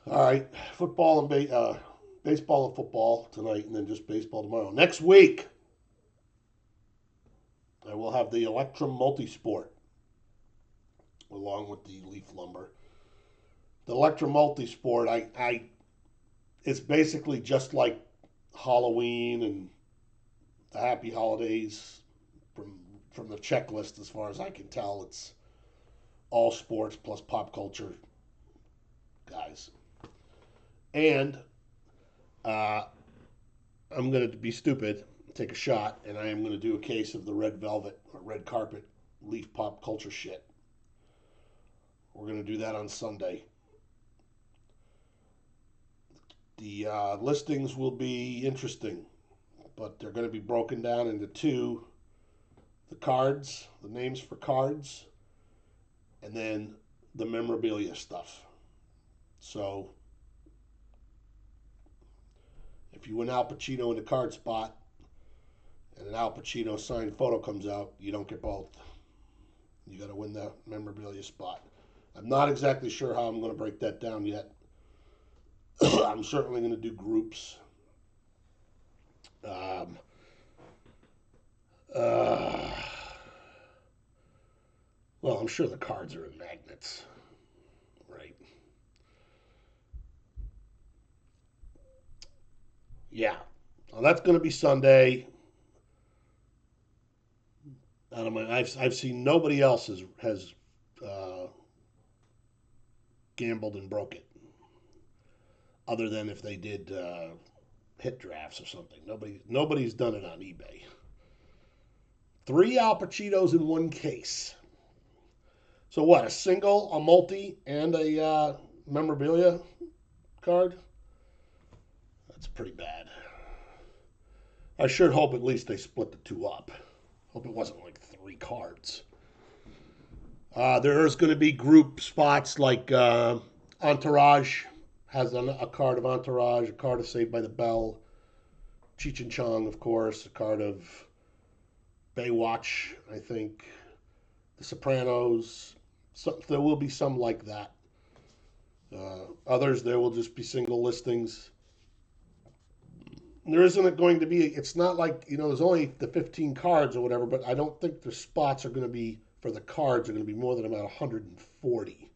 All right, baseball and football tonight, and then just baseball tomorrow. Next week, I will have the Electrum Multisport along with the Leaf Lumber. The Electrum Multisport, it's basically just like Halloween and the Happy Holidays from from the checklist. As far as I can tell, it's all sports plus pop culture, guys. And uh, I'm going to be stupid, take a shot, and I am going to do a case of the red velvet or red carpet leaf pop culture shit. We're going to do that on Sunday. The listings will be interesting, but they're going to be broken down into two: the cards, the names for cards, and then the memorabilia stuff. So if you win Al Pacino in the card spot and an Al Pacino signed photo comes out, you don't get both. You got to win the memorabilia spot. I'm not exactly sure how I'm going to break that down yet. I'm certainly going to do groups. Um, uh, well, I'm sure the cards are in magnets, right? Yeah. Well, that's going to be Sunday. I've seen nobody else has uh, gambled and broke it, other than if they did hit drafts or something. Nobody's done it on eBay. Three Al Pacinos in one case. So what? A single, a multi, and a memorabilia card. That's pretty bad. I sure hope at least they split the two up. Hope it wasn't like three cards. There's going to be group spots like Entourage has a card of Entourage, a card of Saved by the Bell, Cheech and Chong, of course, a card of Baywatch, I think, The Sopranos. There will be some like that. Others, there will just be single listings. There isn't going to be, it's not like, there's only the 15 cards or whatever, but I don't think the spots are going to be, for the cards, are going to be more than about 140.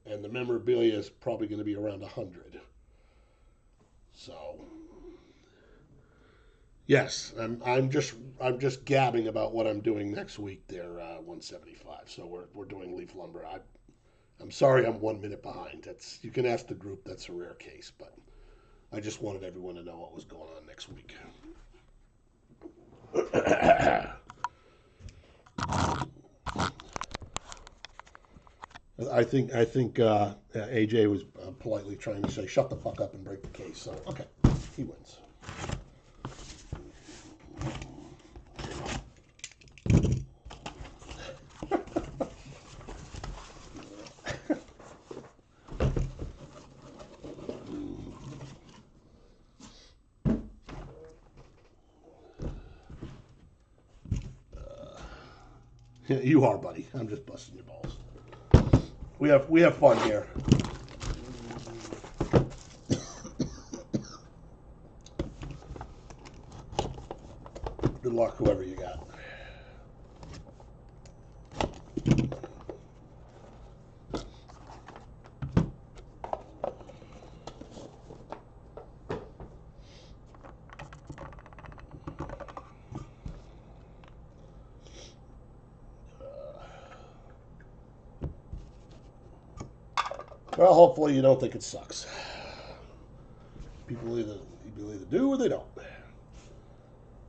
And the memorabilia is probably going to be around 100. So, yes, I'm just gabbing about what I'm doing next week there, 175. So we're doing Leaf Lumber. I'm sorry I'm 1 minute behind. You can ask the group, that's a rare case, but I just wanted everyone to know what was going on next week. I think AJ was politely trying to say, "Shut the fuck up and break the case." So okay, he wins. You are, buddy. I'm just busting your balls. We have fun here. Good luck, whoever you got. Well, hopefully you don't think it sucks. People either do or they don't.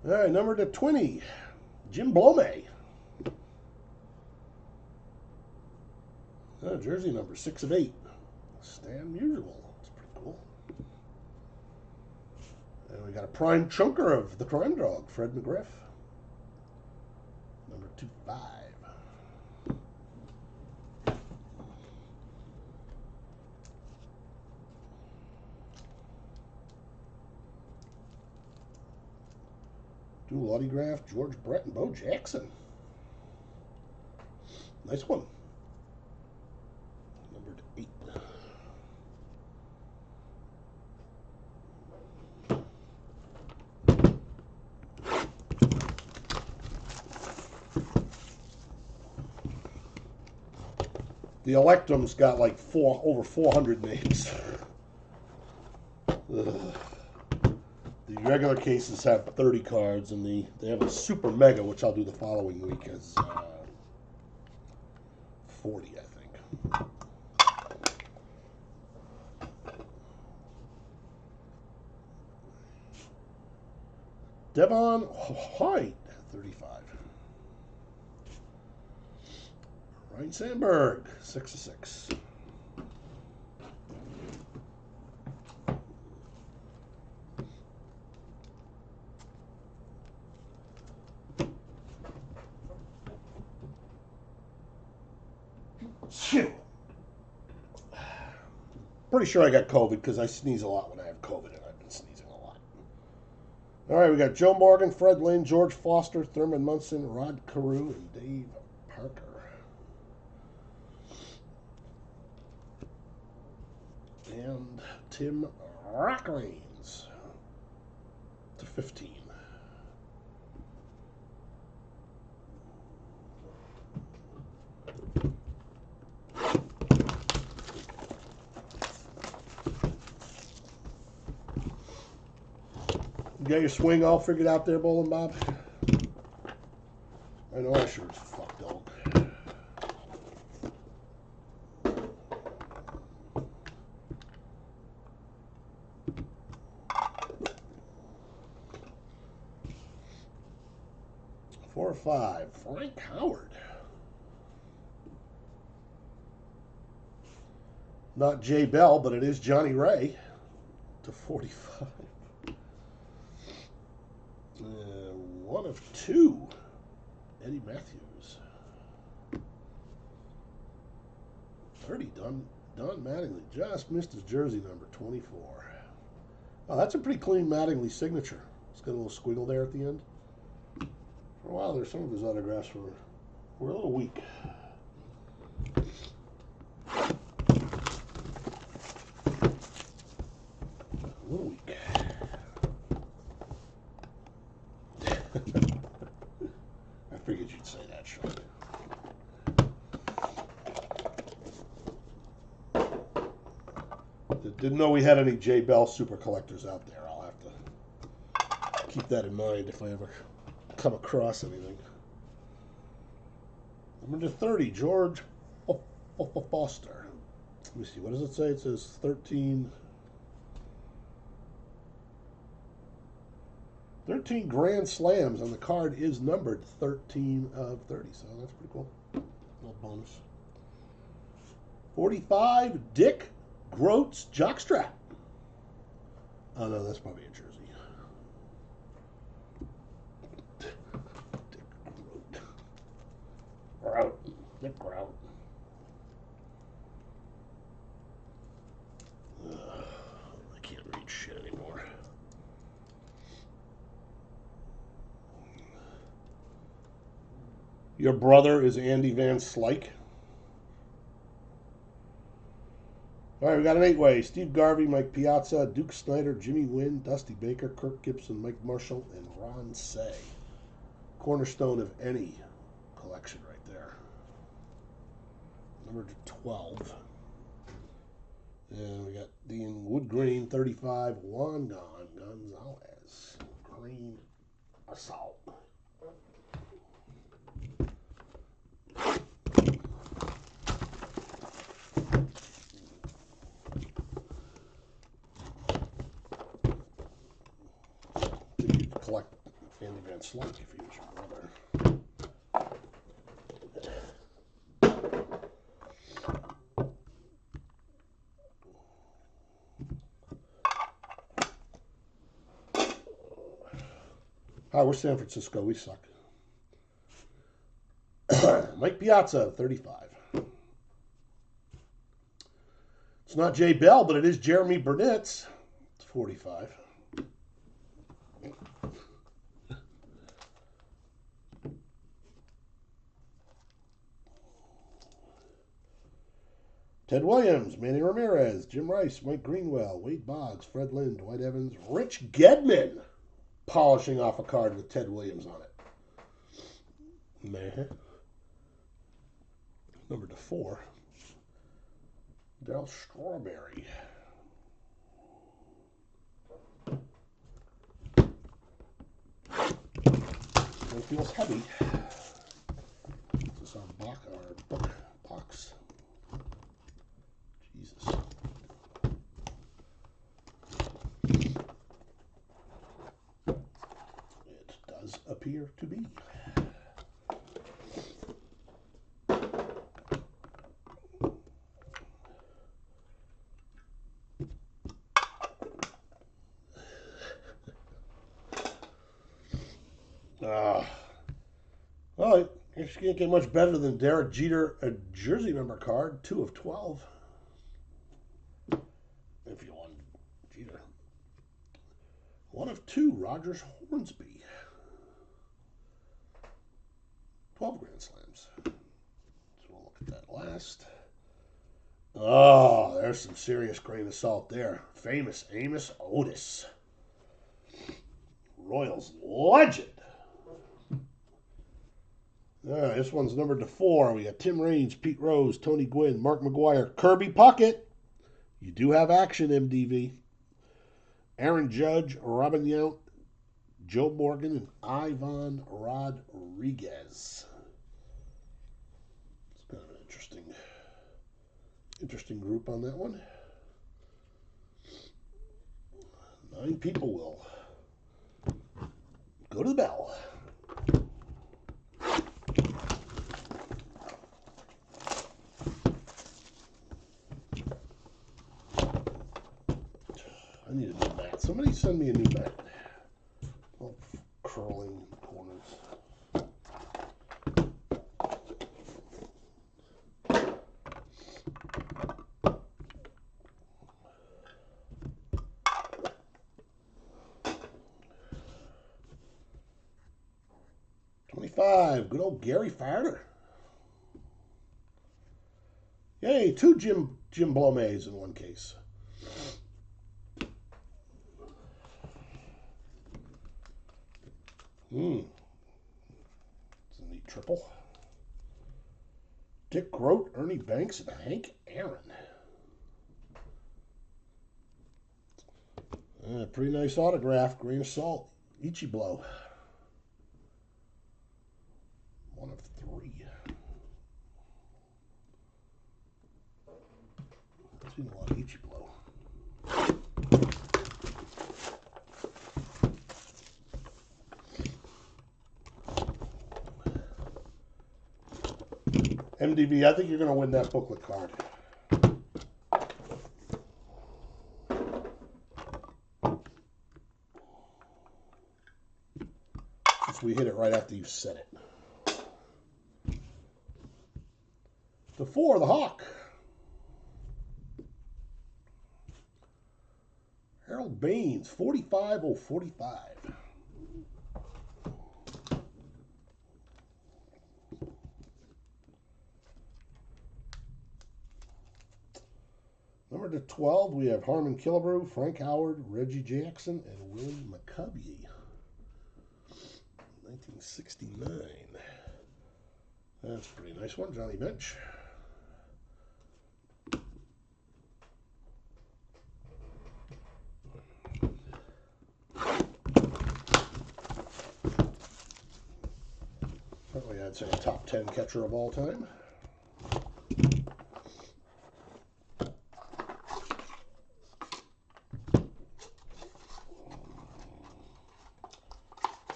All right, number to 20, Jim Blome. Jersey number 6 of 8. Stan Musial. That's pretty cool. And we got a prime chunker of the crime dog, Fred McGriff. Number 2-5. Dual autograph, George Brett and Bo Jackson. Nice one. Number 8. The Electrum's got like over 400 names. Ugh. The regular cases have 30 cards, and they have a super mega, which I'll do the following week as 40, I think. Devon White, 35. Ryan Sandberg, 6 of 6. Phew. Pretty sure I got COVID because I sneeze a lot when I have COVID, and I've been sneezing a lot. All right, we got Joe Morgan, Fred Lynn, George Foster, Thurman Munson, Rod Carew, and Dave Parker. And Tim Rockranes to 15. You got your swing all figured out there, Bowling Bob? I know I sure as fuck don't. Four or five. Frank Howard. Not Jay Bell, but it is Johnny Ray to 45. 1 of 2. Eddie Matthews. 30. Don Mattingly. Just missed his jersey number, 24. Oh, that's a pretty clean Mattingly signature. It's got a little squiggle there at the end. For a while there, some of his autographs were a little weak. A little weak. I figured you'd say that, Sean. Didn't know we had any J. Bell super collectors out there. I'll have to keep that in mind if I ever come across anything. Number 30, George Foster. Let me see. What does it say? It says 13 Grand Slams, and the card is numbered 13 of 30. So that's pretty cool. Little bonus. 45, Dick Groats Jockstrap. Oh no, that's probably a jersey. Dick Grout. I can't read shit anymore. Your brother is Andy Van Slyke. All right, we got an 8-way. Steve Garvey, Mike Piazza, Duke Snyder, Jimmy Wynn, Dusty Baker, Kirk Gibson, Mike Marshall, and Ron Say. Cornerstone of any collection right there. Number 12. And we got Dean Woodgreen, 35, Juan Gonzalez, Green Assault. You could collect Andy Van Slyke if he was your brother. Hi, we're San Francisco. We suck. Mike Piazza, 35. It's not Jay Bell, but it is Jeremy Burnett. It's 45. Ted Williams, Manny Ramirez, Jim Rice, Mike Greenwell, Wade Boggs, Fred Lynn, Dwight Evans, Rich Gedman, polishing off a card with Ted Williams on it. Man. Number 4. Darryl Strawberry. It feels heavy. This is our book box. Jesus. It does appear to be. Well, you can't get much better than Derek Jeter, a jersey number card, 2 of 12. If you want Jeter. 1 of 2, Rogers Hornsby. 12 Grand Slams. So we'll look at that last. Oh, there's some serious grain of salt there. Famous Amos Otis. Royals legend. This one's numbered to 4. We got Tim Raines, Pete Rose, Tony Gwynn, Mark McGwire, Kirby Puckett. You do have action, MDV. Aaron Judge, Robin Yount, Joe Morgan, and Ivan Rodriguez. It's kind of an interesting group on that one. 9 people will go to the bell. I need a new mat. Somebody send me a new mat. Oh, curling corners. $25. Good old Gary Farter. Yay, 2 Jim Blomays in one case. It's a neat triple. Dick Groat, Ernie Banks, and Hank Aaron. Pretty nice autograph. Grain of salt. Ichiblo. 1 of 3. I've seen a lot of Ichiblo. MDV, I think you're going to win that booklet card. Since we hit it right after you said it. The 4, the Hawk. Harold Baines, 45/45. Number to 12, we have Harmon Killebrew, Frank Howard, Reggie Jackson, and Willie McCovey. 1969. That's a pretty nice one, Johnny Bench. Probably I'd say a top 10 catcher of all time.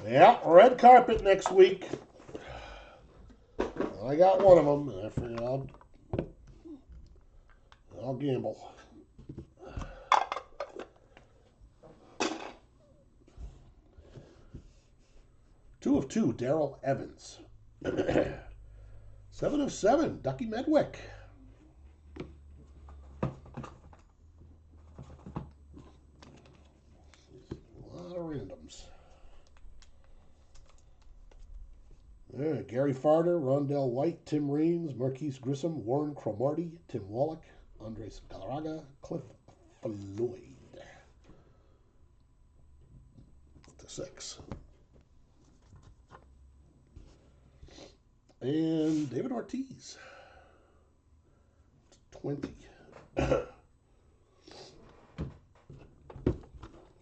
Yeah, red carpet next week. I got one of them, and I figured I'll gamble. Two of 2, Darrell Evans. 7 of 7, Ducky Medwick. A lot of randoms. Gary Farter, Rondell White, Tim Raines, Marquise Grissom, Warren Cromartie, Tim Wallach, Andres Galarraga, Cliff Floyd. To 6. And David Ortiz. 20.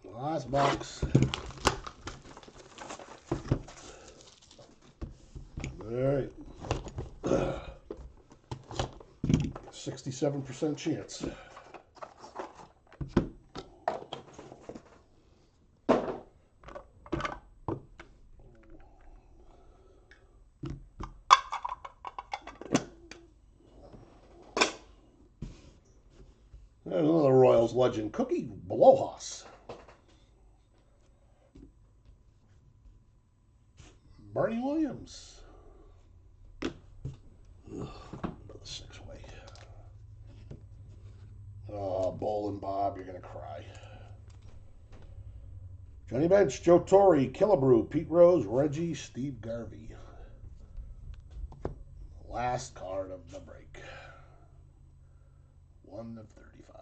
Last box. All right. 67% chance. Another Royals legend, Cookie Blowhouse. Barney Williams. Another 6-way. Oh, Bowling Bob, you're going to cry. Johnny Bench, Joe Torre, Killebrew, Pete Rose, Reggie, Steve Garvey. Last card of the break. 1 of 35.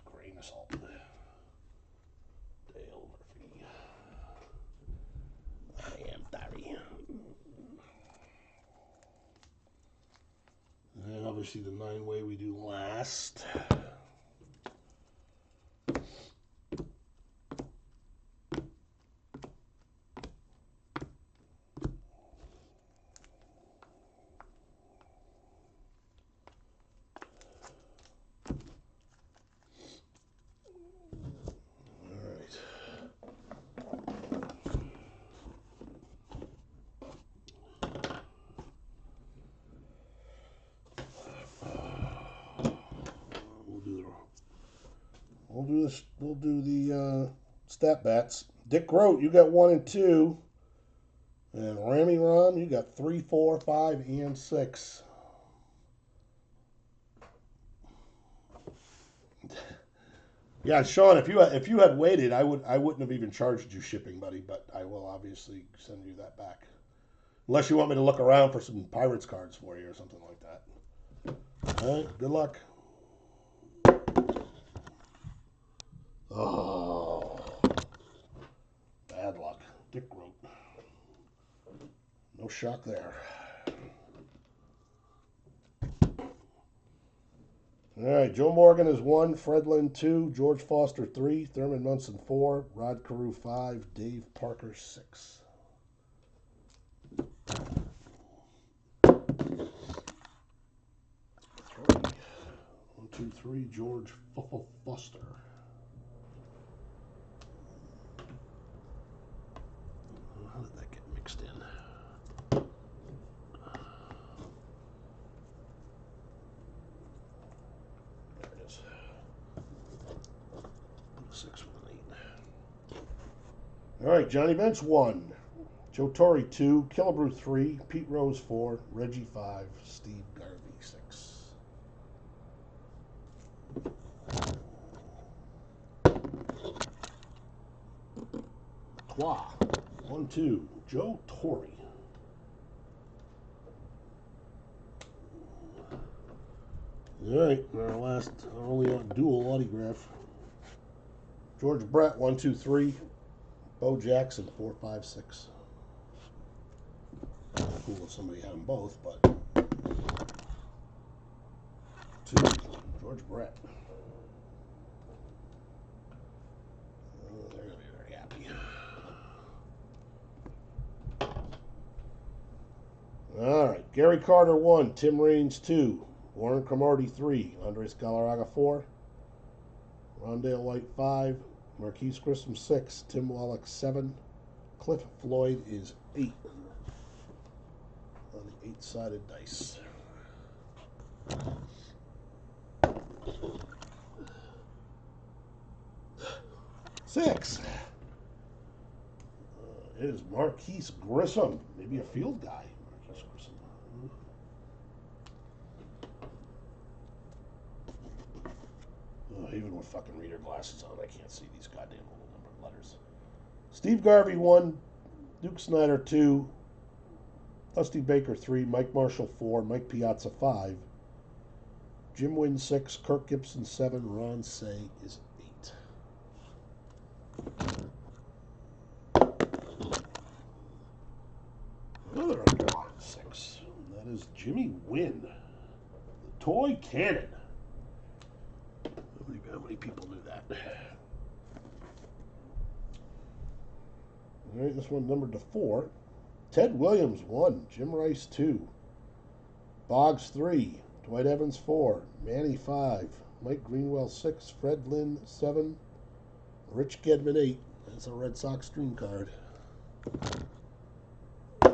Grain of salt. Dale Murphy. I am Barry. And obviously the 9-way we do last. We'll do the stat bats. Dick Grote, you got 1 and 2. And Rami Ram, you got 3, 4, 5, and 6. Yeah, Sean, if you had waited, I wouldn't have even charged you shipping, buddy. But I will obviously send you that back, unless you want me to look around for some Pirates cards for you or something like that. All right, good luck. Oh, bad luck. Dick Grote. No shock there. All right, Joe Morgan is 1, Fred Lynn 2, George Foster 3, Thurman Munson 4, Rod Carew 5, Dave Parker 6. 1, 2, 3, George Foster. How did that get mixed in? There it is. Put a 6 with an 8. All right, Johnny Bench 1, Joe Torre 2, Killebrew 3, Pete Rose 4, Reggie 5, Steve Garvey 6. Qua 1, 2, Joe Torre. All right, our last, our only dual autograph. George Brett 1, 2, 3, Bo Jackson 4, 5, 6. Cool if somebody had them both, but 2, George Brett. They're going to be very happy. All right, Gary Carter 1, Tim Raines 2, Warren Cromartie 3, Andres Galarraga 4, Rondale White 5, Marquise Grissom 6, Tim Wallach 7, Cliff Floyd is 8 on the 8-sided dice. Six. It is Marquise Grissom, maybe a field guy. Marquise Grissom. Even with fucking reader glasses on, I can't see these goddamn little numbered letters. Steve Garvey 1, Duke Snyder 2, Dusty Baker 3, Mike Marshall 4, Mike Piazza 5, Jim Wynn 6, Kirk Gibson 7, Ron Say is 8. Another underline 6. That is Jimmy Wynn, the toy cannon. many people knew that. All right, this one numbered to 4. Ted Williams 1, Jim Rice 2, Boggs 3, Dwight Evans 4, Manny 5, Mike Greenwell 6, Fred Lynn 7, Rich Gedman 8. That's a Red Sox dream card. 4,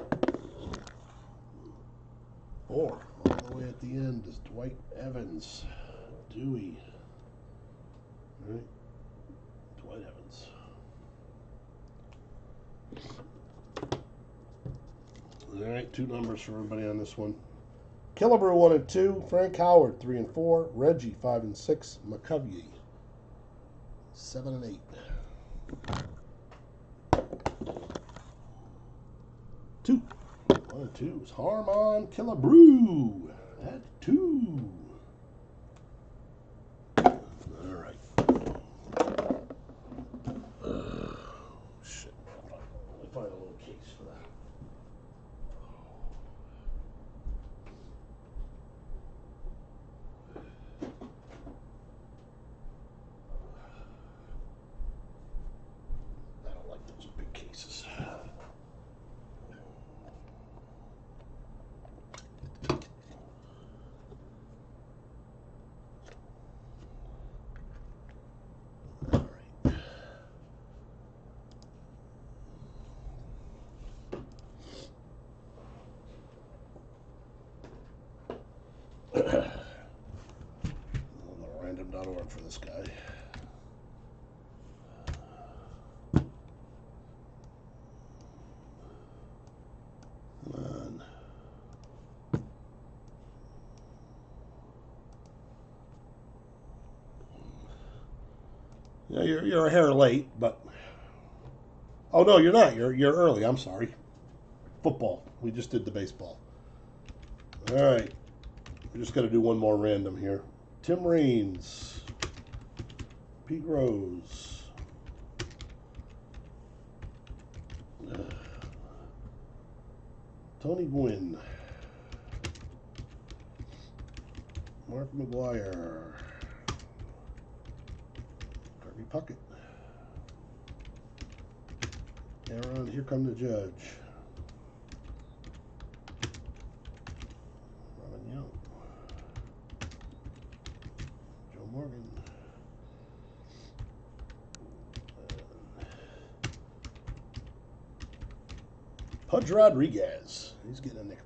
all the way at the end is Dwight Evans. Dewey. All right, Dwight Evans. All right, 2 numbers for everybody on this one. Killebrew 1 and 2, Frank Howard 3 and 4, Reggie 5 and 6, McCovey 7 and 8. 2. 1 and 2 is Harmon Killebrew at 2. All right. Shit. Let me find a little case for that. I don't like those big cases. Random.org for this guy. Come on. Yeah, you're a hair late, but oh no, you're not. You're early. I'm sorry. Football. We just did the baseball. All right. We just got to do one more random here. Tim Raines, Pete Rose, Tony Gwynn, Mark McGuire, Kirby Puckett, Aaron, here come the judge. Robin Young, Joe Morgan, Pudge Rodriguez. He's getting a nickname.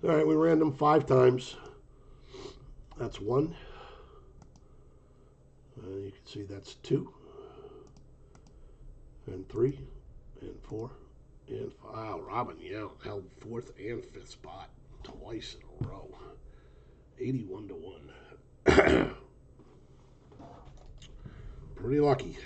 All right, we ran them 5 times. That's 1. You can see that's 2, and 3, and 4, and 5. Wow, Robin Young held 4th and 5th spot twice in a row. 81 to 1. Pretty lucky.